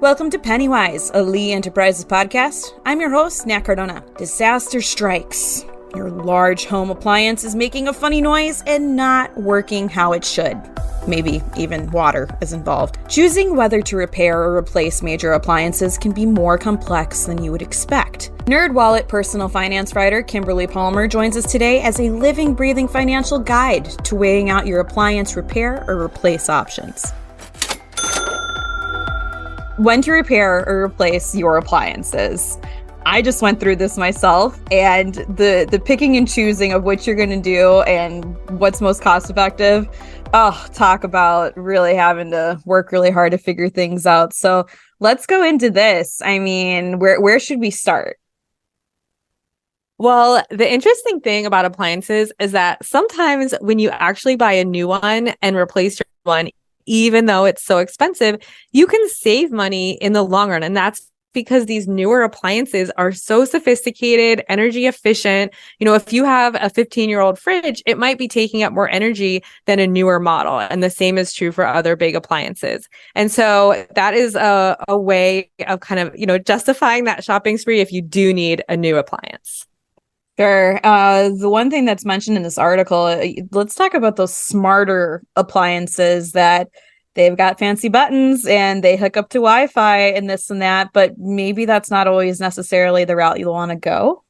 Welcome to PennyWise, a Lee Enterprises podcast. I'm your host, Nat Cardona. Disaster strikes. Your large home appliance is making a funny noise and not working how it should. Maybe even water is involved. Choosing whether to repair or replace major appliances can be more complex than you would expect. NerdWallet personal finance writer Kimberly Palmer joins us today as a living, breathing financial guide to weighing out your appliance repair or replace options. When to repair or replace your appliances. I just went through this myself, and the picking and choosing of which you're going to do and what's most cost effective. Oh, talk about really having to work really hard to figure things out. So let's go into this. I mean, where should we start? Well, the interesting thing about appliances is that sometimes when you actually buy a new one and replace your one, even though it's so expensive, you can save money in the long run. And that's because these newer appliances are so sophisticated, energy efficient. You know, if you have a 15-year-old fridge, it might be taking up more energy than a newer model. And the same is true for other big appliances. And so that is a way of kind of, justifying that shopping spree if you do need a new appliance. Sure. The one thing that's mentioned in this article, let's talk about those smarter appliances that they've got fancy buttons and they hook up to Wi-Fi and this and that, but maybe that's not always necessarily the route you want to go.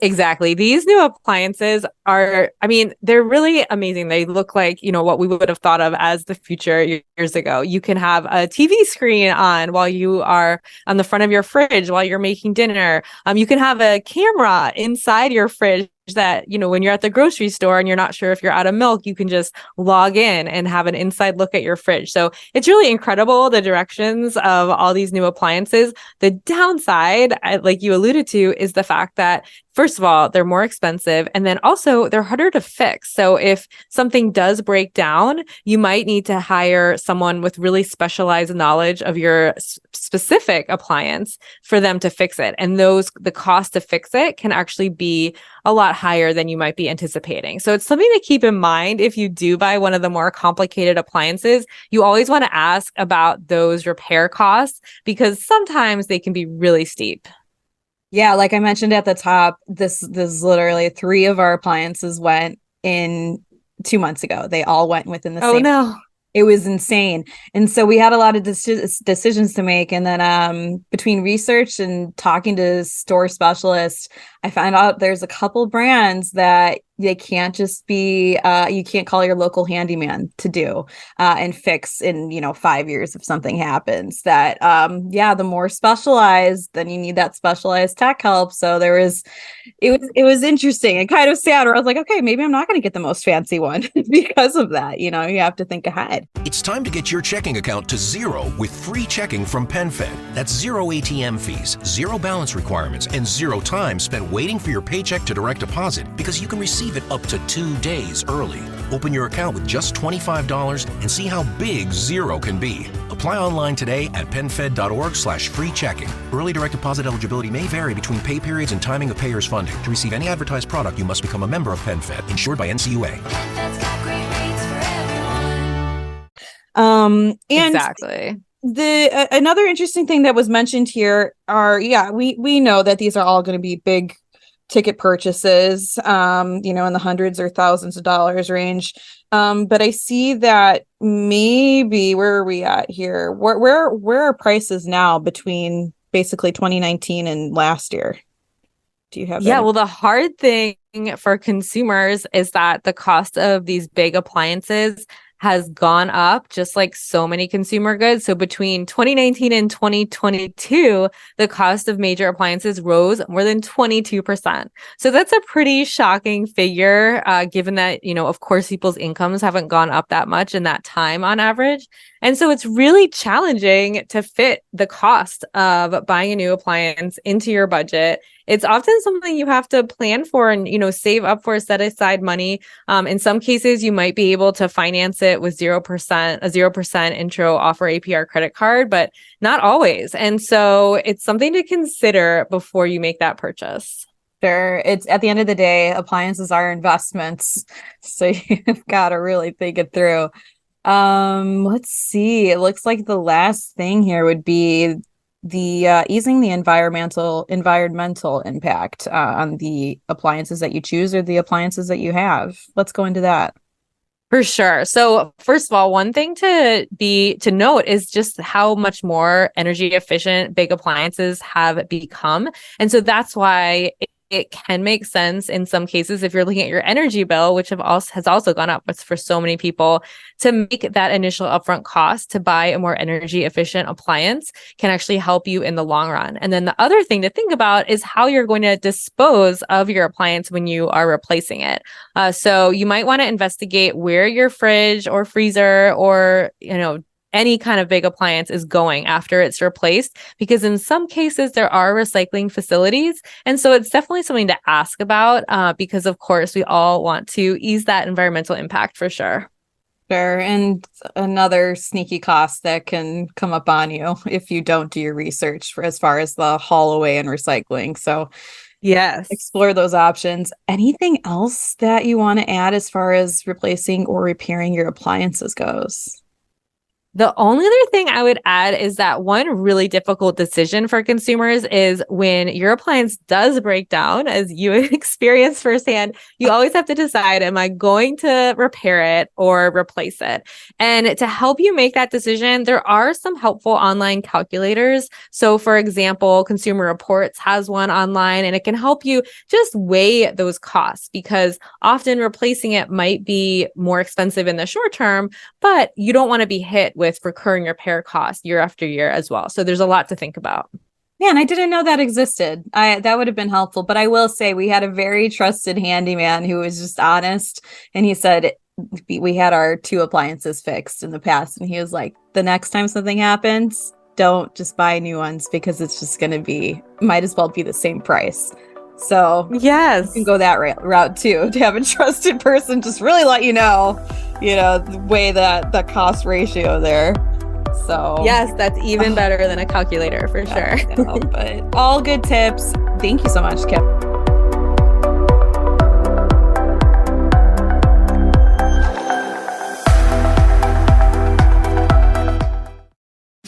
Exactly. These new appliances they're really amazing. They look like, what we would have thought of as the future years ago. You can have a TV screen on while you are on the front of your fridge while you're making dinner. You can have a camera inside your fridge that, when you're at the grocery store and you're not sure if you're out of milk, you can just log in and have an inside look at your fridge. So it's really incredible, the directions of all these new appliances. The downside, like you alluded to, is the fact that, first of all, they're more expensive, and then also they're harder to fix. So if something does break down, you might need to hire someone with really specialized knowledge of your specific appliance for them to fix it. And the cost to fix it can actually be a lot higher than you might be anticipating. So it's something to keep in mind if you do buy one of the more complicated appliances. You always want to ask about those repair costs because sometimes they can be really steep. Yeah, like I mentioned at the top, this literally 3 of our appliances went in 2 months ago. They all went within the same. Oh no. It was insane. And so we had a lot of decisions to make. And then between research and talking to store specialists, I found out there's a couple brands that they can't just be, you can't call your local handyman to do and fix in, 5 years if something happens. That, the more specialized, then you need that specialized tech help. So it was interesting and kind of sad where I was like, okay, maybe I'm not going to get the most fancy one because of that. You have to think ahead. It's time to get your checking account to zero with free checking from PenFed. That's zero ATM fees, zero balance requirements, and zero time spent waiting for your paycheck to direct deposit because you can receive it up to 2 days early. Open your account with just $25 and see how big zero can be. Apply online today at PenFed.org/free checking. Early direct deposit eligibility may vary between pay periods and timing of payers' funding. To receive any advertised product, you must become a member of PenFed, insured by NCUA. And exactly. Another interesting thing that was mentioned here are, we know that these are all going to be big ticket purchases, in the hundreds or thousands of dollars range. But I see that maybe, where are we at here? Where are prices now between basically 2019 and last year? Do you have? Well, the hard thing for consumers is that the cost of these big appliances has gone up just like so many consumer goods. So between 2019 and 2022, the cost of major appliances rose more than 22%. So that's a pretty shocking figure, given that, of course, people's incomes haven't gone up that much in that time on average. And so it's really challenging to fit the cost of buying a new appliance into your budget. It's often something you have to plan for and, save up for, set aside money. In some cases, you might be able to finance it with 0%, a 0% intro offer APR credit card, but not always. And so it's something to consider before you make that purchase. Sure. It's at the end of the day, appliances are investments. So you've got to really think it through. Let's see. It looks like the last thing here would be the easing the environmental impact on the appliances that you choose or the appliances that you have. Let's go into that. For sure. So first of all, one thing to note is just how much more energy efficient big appliances have become. And so that's why it can make sense in some cases if you're looking at your energy bill, which has also gone up for so many people, to make that initial upfront cost to buy a more energy efficient appliance can actually help you in the long run. And then the other thing to think about is how you're going to dispose of your appliance when you are replacing it. So you might want to investigate where your fridge or freezer or, any kind of big appliance is going after it's replaced, because in some cases there are recycling facilities. And so it's definitely something to ask about because of course we all want to ease that environmental impact for sure. Sure. And another sneaky cost that can come up on you if you don't do your research as far as the haul away and recycling. So yes, explore those options. Anything else that you want to add as far as replacing or repairing your appliances goes? The only other thing I would add is that one really difficult decision for consumers is when your appliance does break down, as you experience firsthand, you always have to decide, am I going to repair it or replace it? And to help you make that decision, there are some helpful online calculators. So for example, Consumer Reports has one online, and it can help you just weigh those costs, because often replacing it might be more expensive in the short term, but you don't want to be hit with recurring repair costs year after year as well. So there's a lot to think about. Yeah, and I didn't know that existed. That would have been helpful. But I will say we had a very trusted handyman who was just honest. And he said, we had our 2 appliances fixed in the past. And he was like, the next time something happens, don't just buy new ones, because it's just going to might as well be the same price. So yes, you can go that route too, to have a trusted person just really let weigh the cost ratio there. So yes, that's even better than a calculator for sure. But all good tips. Thank you so much, Kim.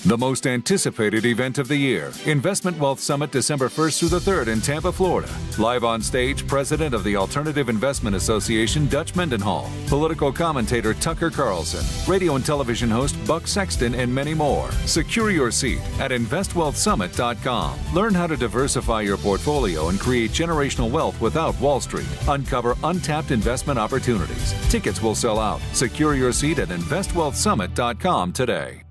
The most anticipated event of the year, Investment Wealth Summit, December 1st through the 3rd in Tampa, Florida. Live on stage, President of the Alternative Investment Association, Dutch Mendenhall, political commentator Tucker Carlson, radio and television host Buck Sexton, and many more. Secure your seat at investwealthsummit.com. Learn how to diversify your portfolio and create generational wealth without Wall Street. Uncover untapped investment opportunities. Tickets will sell out. Secure your seat at investwealthsummit.com today.